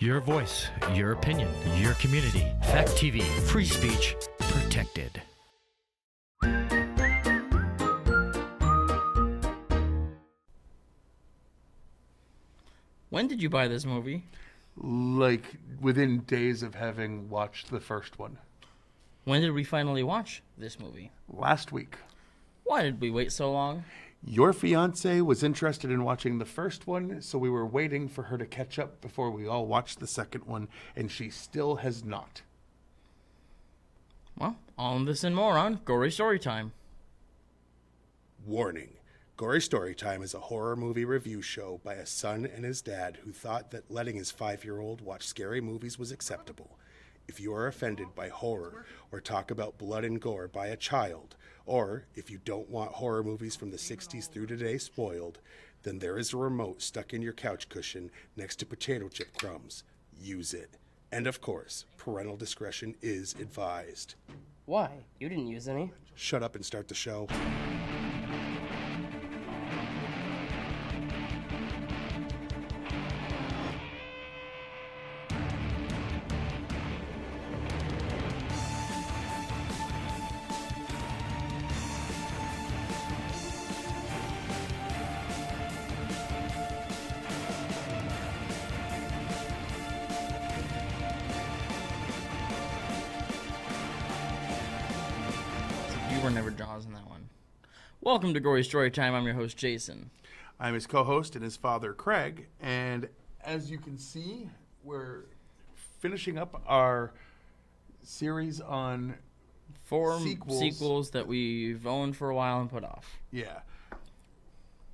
Your voice, your opinion, your community. Fact TV, free speech, protected. When did you buy this movie? Like, within days of having watched the first one. When did we finally watch this movie? Last week. Why did we wait so long? Your fiance was interested in watching the first one, so we were waiting for her to catch up before we all watched the second one, and she still has not. Well, all of this and more on Gory Storytime. Warning. Gory Storytime is a horror movie review show by a son and his dad who thought that letting his 5-year-old watch scary movies was acceptable. If you are offended by horror or talk about blood and gore by a child, or if you don't want horror movies from the 60s through today spoiled, then there is a remote stuck in your couch cushion next to potato chip crumbs. Use it. And of course, parental discretion is advised. Why? You didn't use any. Shut up and start the show. You were never Jaws in that one. Welcome to Gory Storytime. I'm your host, Jason. I'm his co-host and his father, Craig, and as you can see, we're finishing up our series on Four sequels. sequels that we've owned for a while and put off. Yeah.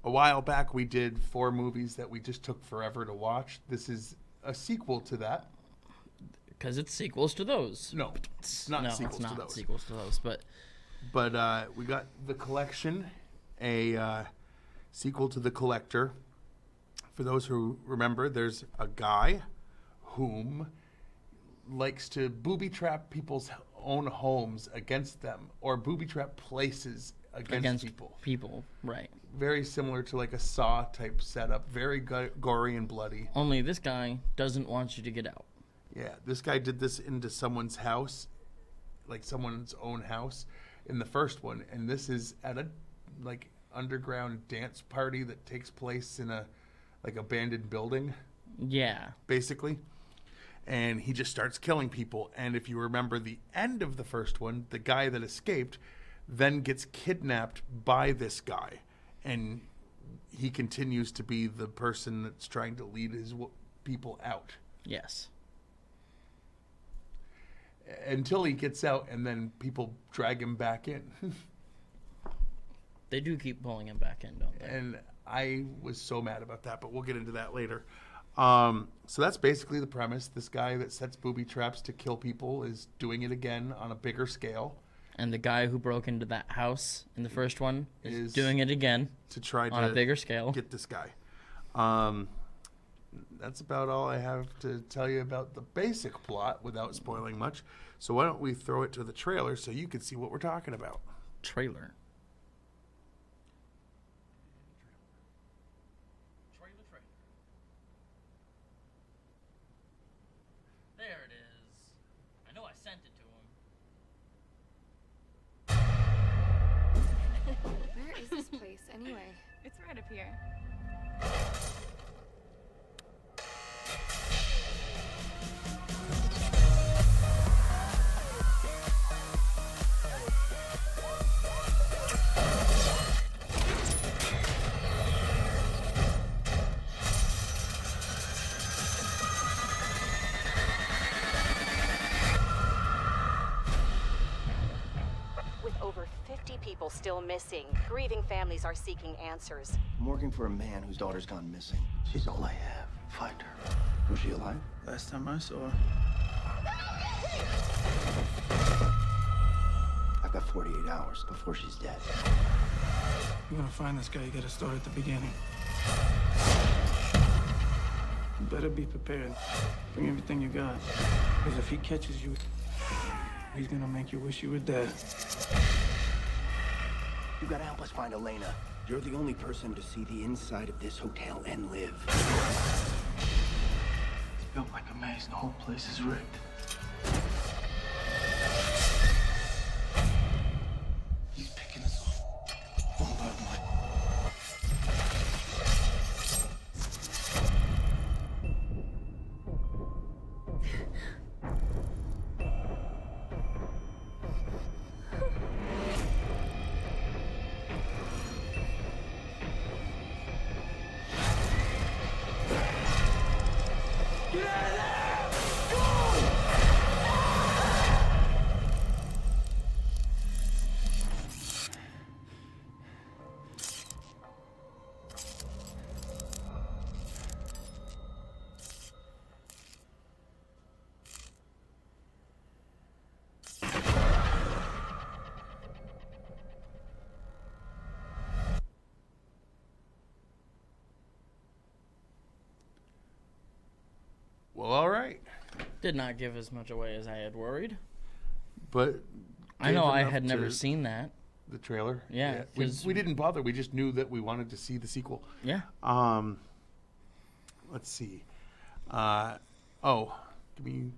A while back, we did 4 movies that we just took forever to watch. This is a sequel to that. Because it's sequels to those. No, it's not sequels to those. Sequels to those, but we got The Collection, a sequel to The Collector. For those who remember, there's a guy whom likes to booby trap people's own homes against them, or booby trap places against people, right. Very similar to like a Saw type setup, very gory and bloody. Only this guy doesn't want you to get out. Yeah, this guy did this into someone's house, like someone's own house in the first one, and this is at a like underground dance party that takes place in a like abandoned building. Yeah. Basically. And he just starts killing people, and if you remember the end of the first one, the guy that escaped then gets kidnapped by this guy, and he continues to be the person that's trying to lead his people out. Yes. Until he gets out, and then people drag him back in. They do keep pulling him back in, don't they? And I was so mad about that, but we'll get into that later. So that's basically the premise. This guy that sets booby traps to kill people is doing it again on a bigger scale. And the guy who broke into that house in the first one is doing it again to try on a bigger scale. Get this guy. That's about all I have to tell you about the basic plot without spoiling much. So why don't we throw it to the trailer so you can see what we're talking about. Trailer. There it is. I know I sent it to him. Where is this place, anyway? It's right up here. Over 50 people still missing. Grieving families are seeking answers. I'm working for a man whose daughter's gone missing. She's all I have. Find her. Was she alive? Last time I saw her. I've got 48 hours before she's dead. You want to find this guy, you gotta start at the beginning. You better be prepared. Bring everything you got. Because if he catches you, he's gonna make you wish you were dead. You gotta help us find Elena. You're the only person to see the inside of this hotel and live. Built like a maze, and the whole place is rigged. He's picking us off. One by one. Well, all right. Did not give as much away as I had worried. But I know gave I enough had never to seen that. the trailer. Yeah, we 'cause- didn't bother. We just knew that we wanted to see the sequel. Yeah. Let's see. Give me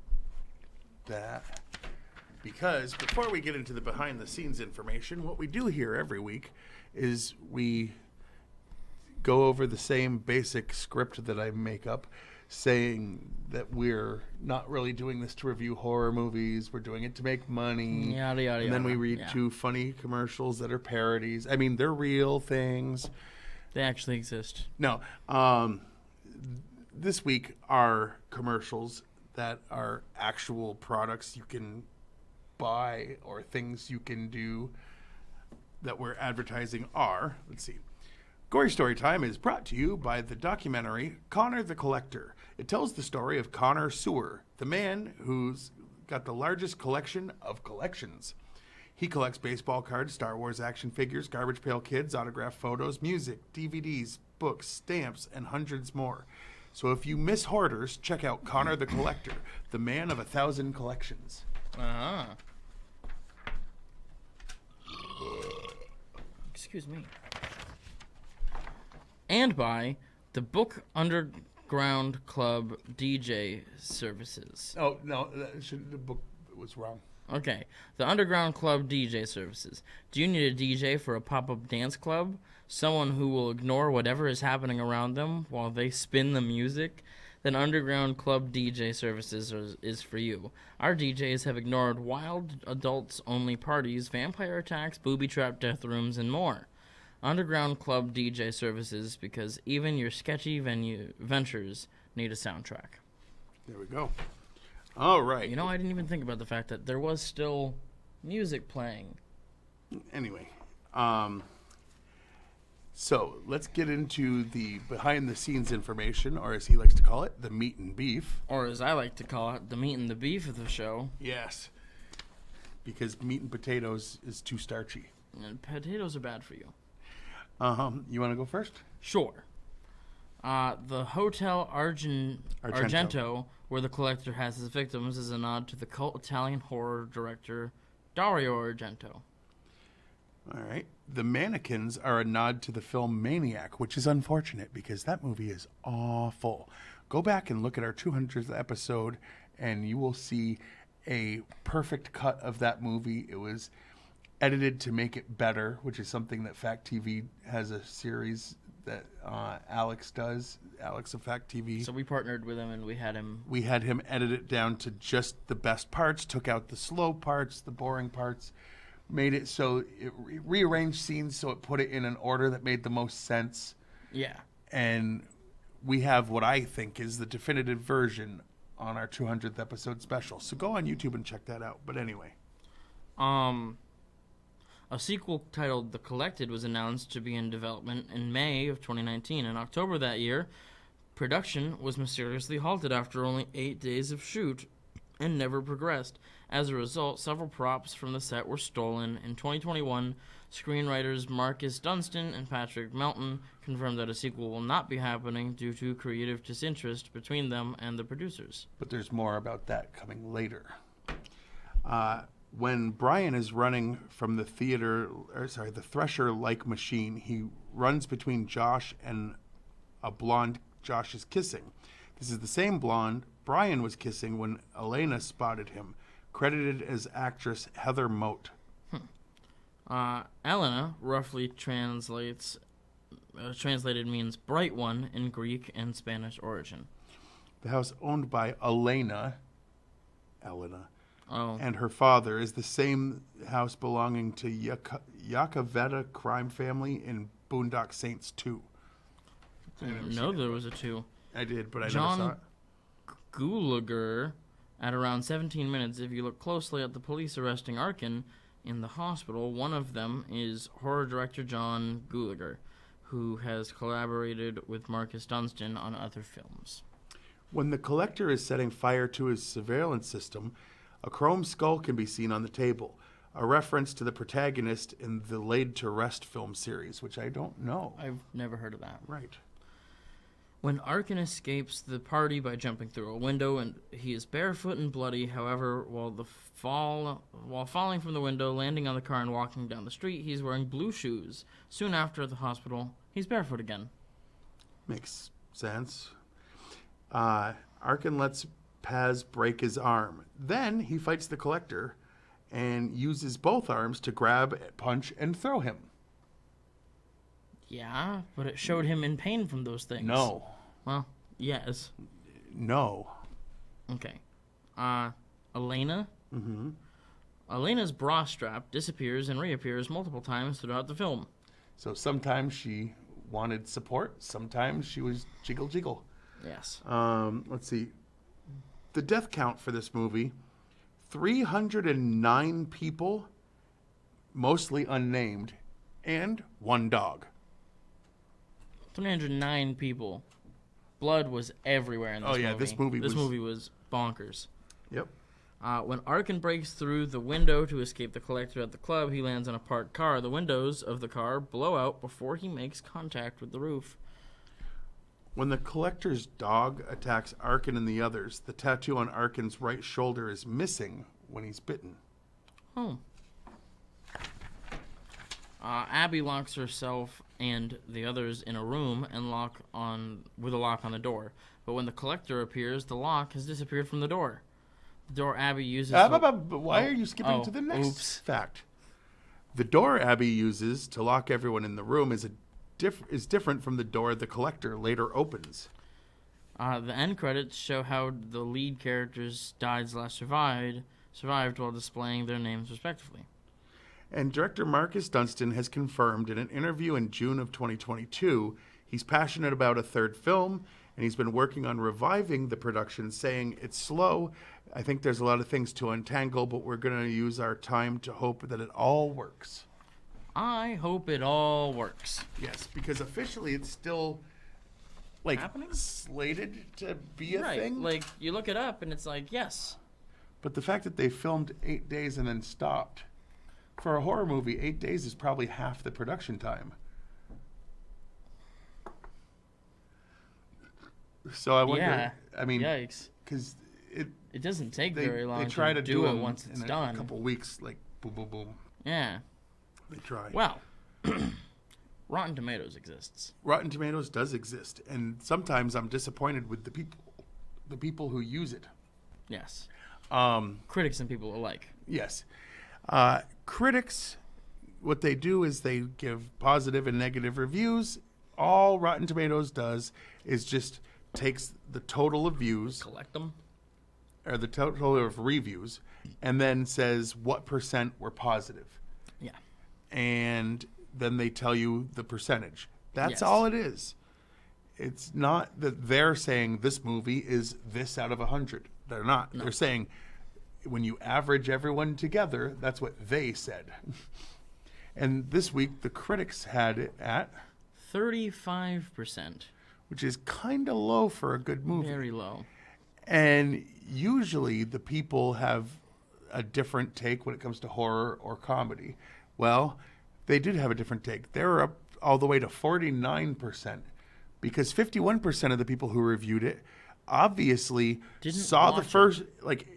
that. Because before we get into the behind the scenes information, what we do here every week is we go over the same basic script that I make up, saying that we're not really doing this to review horror movies. We're doing it to make money. Yada, yada, And then we yada. read Yeah. 2 funny commercials that are parodies. I mean, they're real things. They actually exist. No. This week are commercials that are actual products you can buy or things you can do that we're advertising are, let's see. Gory Storytime is brought to you by the documentary Connor the Collector. It tells the story of Connor Sewer, the man who's got the largest collection of collections. He collects baseball cards, Star Wars action figures, Garbage Pail Kids, autographed photos, music, DVDs, books, stamps, and hundreds more. So if you miss hoarders, check out Connor the Collector, the man of 1,000 collections. Uh-huh. Excuse me. And by the Book Underground Club DJ Services. Oh, no, the book was wrong. Okay. The Underground Club DJ Services. Do you need a DJ for a pop-up dance club? Someone who will ignore whatever is happening around them while they spin the music? Then Underground Club DJ Services is for you. Our DJs have ignored wild adults-only parties, vampire attacks, booby-trapped death rooms, and more. Underground Club DJ Services, because even your sketchy ventures need a soundtrack. There we go. All right. You know, I didn't even think about the fact that there was still music playing. Anyway, so let's get into the behind-the-scenes information, or as he likes to call it, the meat and beef. Or as I like to call it, the meat and the beef of the show. Yes, because meat and potatoes is too starchy. And potatoes are bad for you. You want to go first? Sure. The Hotel Argento, where the collector has his victims, is a nod to the cult Italian horror director Dario Argento. All right. The mannequins are a nod to the film Maniac, which is unfortunate because that movie is awful. Go back and look at our 200th episode, and you will see a perfect cut of that movie. It was edited to make it better, which is something that Fact TV has a series that Alex does, Alex of Fact TV. So we partnered with him, and we had him edit it down to just the best parts, took out the slow parts, the boring parts, made it so it rearranged scenes so it put it in an order that made the most sense. Yeah. And we have what I think is the definitive version on our 200th episode special. So go on YouTube and check that out. But anyway. A sequel titled The Collected was announced to be in development in May of 2019. In October that year, production was mysteriously halted after only 8 days of shoot and never progressed. As a result, several props from the set were stolen. In 2021, screenwriters Marcus Dunstan and Patrick Melton confirmed that a sequel will not be happening due to creative disinterest between them and the producers. But there's more about that coming later. When Brian is running from the the Thresher-like machine, he runs between Josh and a blonde Josh is kissing. This is the same blonde Brian was kissing when Elena spotted him, credited as actress Heather Moat. Elena roughly translated means bright one in Greek and Spanish origin. The house owned by Elena, Oh. and her father is the same house belonging to Yakavetta crime family in Boondock Saints 2. I didn't know there was a 2. I did, but I John never saw it. Gulager at around 17 minutes. If you look closely at the police arresting Arkin in the hospital, one of them is horror director John Gulager, who has collaborated with Marcus Dunstan on other films. When the collector is setting fire to his surveillance system, a chrome skull can be seen on the table, a reference to the protagonist in the Laid to Rest film series, which I don't know. I've never heard of that. Right. When Arkin escapes the party by jumping through a window, and he is barefoot and bloody. However, while falling from the window, landing on the car, and walking down the street, he's wearing blue shoes. Soon after, at the hospital, he's barefoot again. Makes sense. Arkin lets Paz break his arm. Then he fights the collector and uses both arms to grab, punch, and throw him. Yeah, but it showed him in pain from those things. No. Well, yes. No. Okay. Elena? Mm-hmm. Elena's bra strap disappears and reappears multiple times throughout the film. So sometimes she wanted support, sometimes she was jiggle. Yes. Let's see. The death count for this movie, 309 people, mostly unnamed, and 1 dog. 309 people. Blood was everywhere in this movie. Oh, yeah, this movie was bonkers. Yep. When Arkin breaks through the window to escape the collector at the club, he lands on a parked car. The windows of the car blow out before he makes contact with the roof. When the collector's dog attacks Arkin and the others, the tattoo on Arkin's right shoulder is missing when he's bitten. Oh. Abby locks herself and the others in a room and with a lock on the door. But when the collector appears, the lock has disappeared from the door. The door Abby uses... Why are you skipping to the next fact? The door Abby uses to lock everyone in the room is different from the door the collector later opens. The end credits show how the lead characters died/survived while displaying their names respectively. And director Marcus Dunstan has confirmed in an interview in June of 2022 he's passionate about a third film, and he's been working on reviving the production, saying it's slow. I think there's a lot of things to untangle, but we're going to use our time to hope that it all works. I hope it all works. Yes, because officially it's still happening? Slated to be a thing. Like, you look it up and it's like, yes. But the fact that they filmed 8 days and then stopped. For a horror movie, 8 days is probably half the production time. So I wonder. Yeah. I mean, yikes. Because it doesn't take very long. They try to do it once it's done. A couple weeks, like boom, boom, boom. Yeah. They try. Well, Rotten Tomatoes exists. Rotten Tomatoes does exist, and sometimes I'm disappointed with the people who use it. Yes. Critics and people alike. Yes. Critics, what they do is they give positive and negative reviews. All Rotten Tomatoes does is just takes the total of views, collect them, or the total of reviews, and then says what % were positive. Yeah. And then they tell you the percentage. That's Yes. all it is. It's not that they're saying this movie is this out of 100. They're not. No. They're saying when you average everyone together, that's what they said. And this week, the critics had it at 35%. Which is kind of low for a good movie. Very low. And usually the people have a different take when it comes to horror or comedy. Well, they did have a different take. They were up all the way to 49%, because 51% of the people who reviewed it obviously saw the first,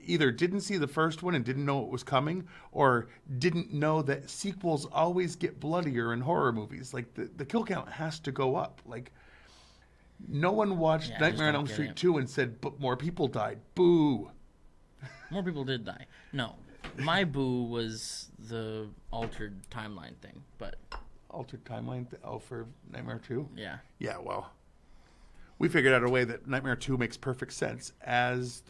either didn't see the first one and didn't know it was coming, or didn't know that sequels always get bloodier in horror movies. Like the kill count has to go up. Like No one watched Yeah, I just Nightmare on don't Elm get Street it. 2 and said, but more people died. Boo. More people did die. No, my boo was the altered timeline thing. But Altered timeline for Nightmare 2? yeah, Yeah, well, we figured out a way that Nightmare 2 makes perfect sense as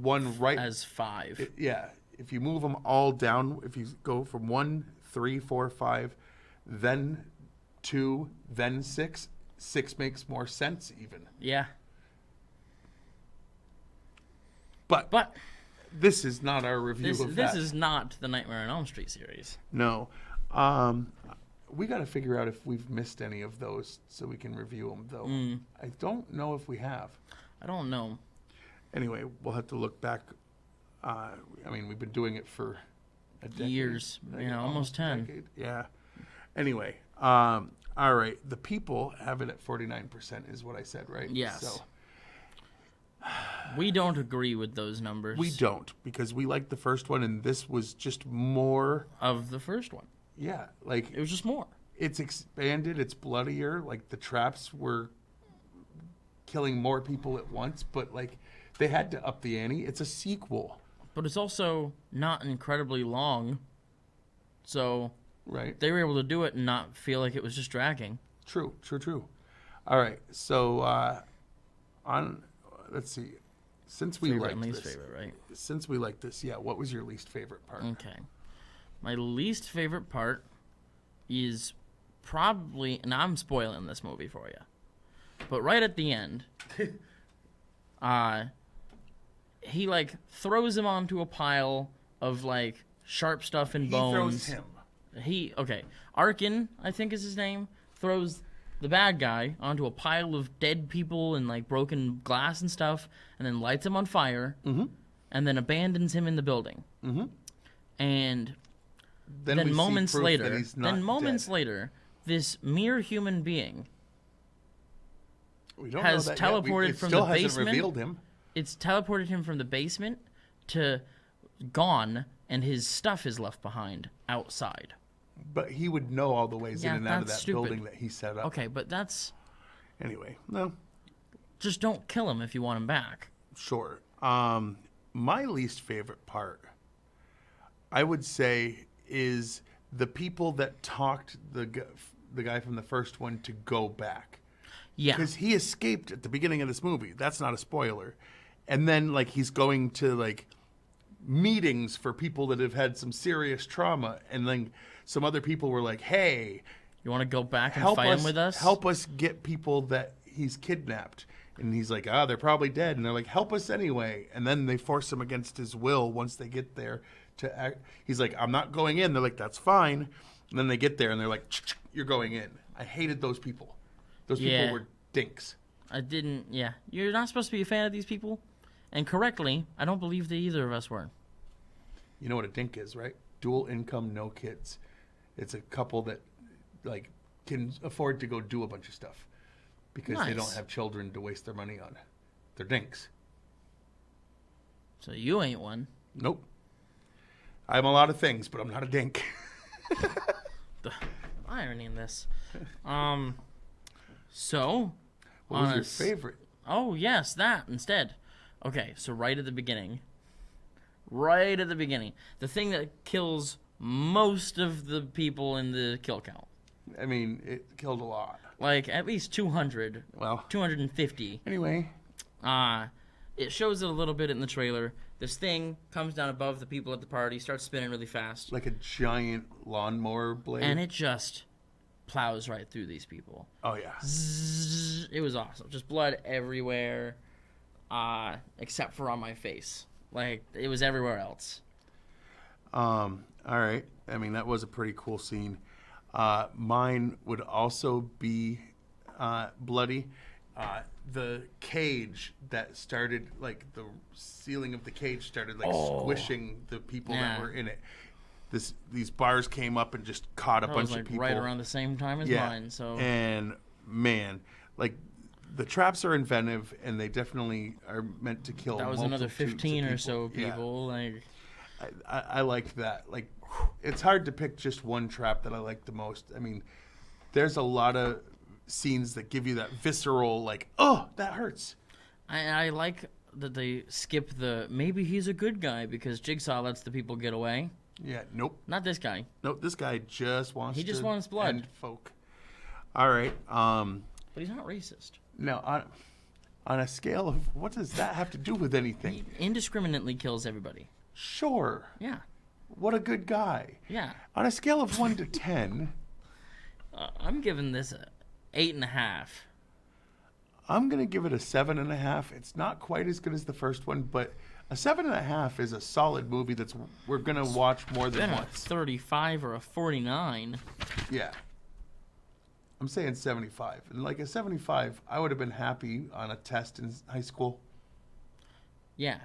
one right. as 5. Yeah, if you move them all down, if you go from 1, 3, 4, 5, then 2, then 6, 6 makes more sense even. Yeah, But but this is not our review of this that. is not the Nightmare on Elm Street series. No. We got to figure out if we've missed any of those so we can review them, though. I don't know if we have. I don't know. Anyway, we'll have to look back. I mean, we've been doing it for a decade. Years, almost 10. Decade. Yeah. Anyway, all right. The people have it at 49% is what I said, right? Yes. So We don't agree with those numbers. we don't, because we liked the first one, and this was just more. Of the first one. Yeah, like It was just more. it's expanded, it's bloodier, like the traps were killing more people at once, but like they had to up the ante. It's a sequel, But it's also not incredibly long. So right? they were able to do it and not feel like it was just dragging. True. All right, so let's see. Since we Favorite liked and least this, favorite, right? since we liked this, yeah. What was your least favorite part? Okay. My least favorite part is probably, and I'm spoiling this movie for you, but right at the end, he like throws him onto a pile of like sharp stuff and He bones. throws him. Arkin, I think is his name, throws the bad guy onto a pile of dead people and like broken glass and stuff, and then lights him on fire, and then abandons him in the building. And Then we see moments proof later, that he's not dead. this mere human being We don't has know that yet. teleported It from still the hasn't basement. revealed him. It's teleported him from the basement to gone, and his stuff is left behind outside. But he would know all the ways Yeah, in and out of that that's stupid. building that he set up. Okay, but that's Anyway, no, just don't kill him if you want him back. sure. My least favorite part, I would say, is the people that talked the guy from the first one to go back. Yeah, Because he escaped at the beginning of this movie. That's not a spoiler. And then, like, he's going to, like, meetings for people that have had some serious trauma. And then some other people were like, hey, you want to go back and help fight us, him with us? help us get people that he's kidnapped. And he's like, they're probably dead. And they're like, help us anyway. And then they force him against his will once they get there to act. He's like, I'm not going in. They're like, that's fine. And then they get there and they're like, you're going in. I hated those people. Those Yeah. people were dinks. I didn't. Yeah, you're not supposed to be a fan of these people, and correctly, I don't believe that either of us were. You know what a dink is, right? Dual income, no kids. It's a couple that like can afford to go do a bunch of stuff because they don't Nice. have children to waste their money on. They're dinks. So you ain't one. Nope. I'm a lot of things, but I'm not a dink. The irony in this. So, What was on your a s- favorite? Oh yes, that instead. Okay, so right at the beginning, the thing that kills most of the people in the kill count, I mean, it killed a lot. like at least 200, Well, 250. anyway, It shows it a little bit in the trailer. This thing comes down above the people at the party, starts spinning really fast, like a giant lawnmower blade. and it just plows right through these people. Oh yeah. Zzz, it was awesome. Just blood everywhere, except for on my face. Like, it was everywhere else. All right. I mean, that was a pretty cool scene. Mine would also be bloody. The cage that started, like, the ceiling of the cage started, like, squishing the people that Yeah. were in it. These bars came up and just caught a That bunch was, like, of people. right around the same time as mine, so... And, man, like, the traps are inventive, and they definitely are meant to kill That was another multitudes of 15 or so Yeah. people, like... I liked that. Like, it's hard to pick just one trap that I like the most. I mean, there's a lot of scenes that give you that visceral, like, oh, that hurts. I like that they skip the maybe he's a good guy because Jigsaw lets the people get away. Yeah, nope. Not this guy. Nope, this guy just wants He just to wants blood. end folk. All right. But he's not racist. Now, on a scale of, what does that have to do with anything? He indiscriminately kills everybody. Sure. Yeah. What a good guy. Yeah. On a scale of 1 to 10, I'm giving this a 8.5. I'm going to give it a 7.5. It's not quite as good as the first one, but a 7.5 is a solid movie we're going to watch more than Been a once. 35 or a 49. Yeah. I'm saying 75. And like a 75, I would have been happy on a test in high school. Yeah.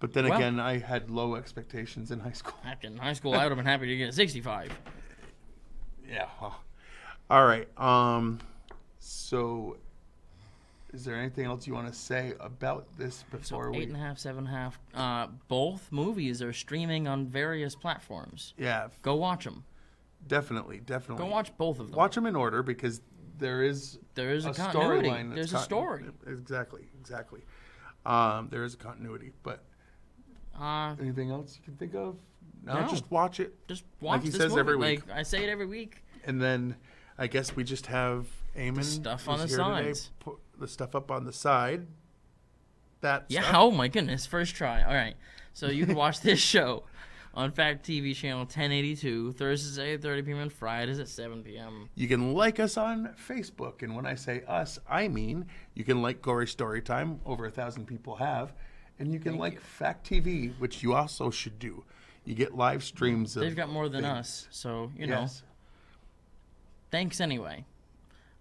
But then Well- again, I had low expectations in high school. Back in high school, I would have been happy to get a 65. Yeah. Well. All right. So, is there anything else you want to say about this before we? 8.5, 7.5. Both movies are streaming on various platforms. Yeah. Go watch them. Definitely. Go watch both of them. Watch them in order because there is a continuity. storyline. There's a story. Exactly. There is a continuity, but anything else you can think of? No, just watch it. Just watch like he this says movie. every week. Like I say it every week. And then I guess we just have Eamon stuff on who's the here today, sides. put the stuff up on the side. Yeah. Stuff. Oh my goodness. First try. All right. So you can watch this show on Fact TV channel 1082 Thursdays at 8:30 p.m. and Fridays at 7 p.m. You can like us on Facebook, and when I say us, I mean you can like Gory Storytime. Over 1,000 people have, and you can like Fact TV, which you also should do. You get live streams. They've got more than us, so you know. Yes. Thanks anyway.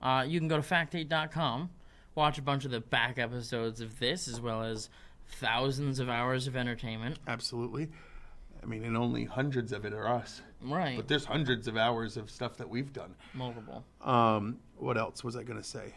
You can go to fact8.com, watch a bunch of the back episodes of this, as well as thousands of hours of entertainment. Absolutely. I mean, and only hundreds of it are us. Right. But there's hundreds of hours of stuff that we've done. Multiple. What else was I going to say?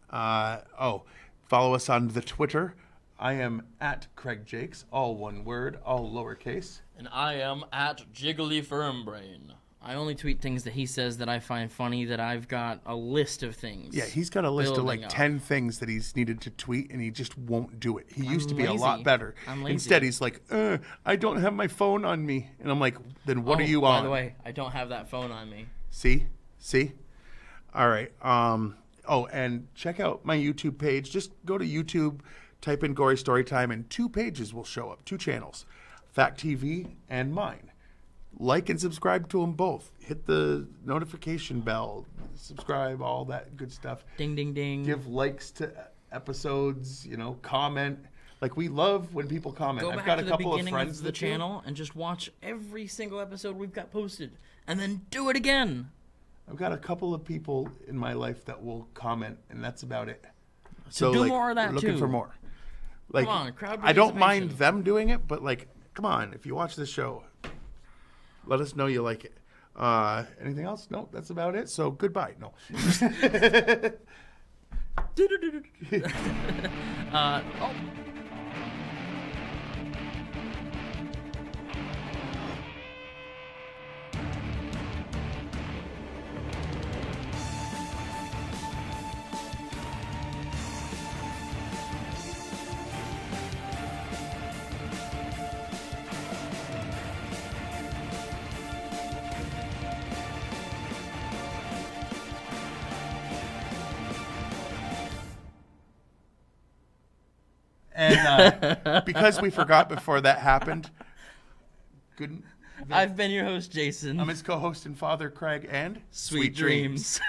Follow us on the Twitter. I am at Craig Jakes, all one word, all lowercase. And I am at Jiggly Firmbrain. I only tweet things that he says that I find funny, that I've got a list of things. Yeah, he's got a list of like building up. 10 things that he's needed to tweet, and he just won't do it. He used to be a lazy. lot better. I'm lazy. Instead, he's like, I don't have my phone on me. And I'm like, then what are you on? By the way, I don't have that phone on me. See? All right. And check out my YouTube page. Just go to YouTube, type in Gory Storytime, and 2 pages will show up, 2 channels, Fact TV and mine. Like and subscribe to them both. Hit the notification bell, subscribe, all that good stuff. Ding, ding, ding. Give likes to episodes, comment. Like, we love when people comment. Go I've back got to a the couple of beginning friends of the that do. channel and just watch every single episode we've got posted. And then do it again. I've got a couple of people in my life that will comment, and that's about it. So do more of that, we're looking too. for more. Like, Come on, crowd I don't mind participation. them doing it, but like, come on, if you watch this show, let us know you like it. Anything else? No, that's about it. So goodbye. No. And because we forgot before that happened, good. I've been your host, Jason. I'm his co-host and father, Craig, and Sweet dreams.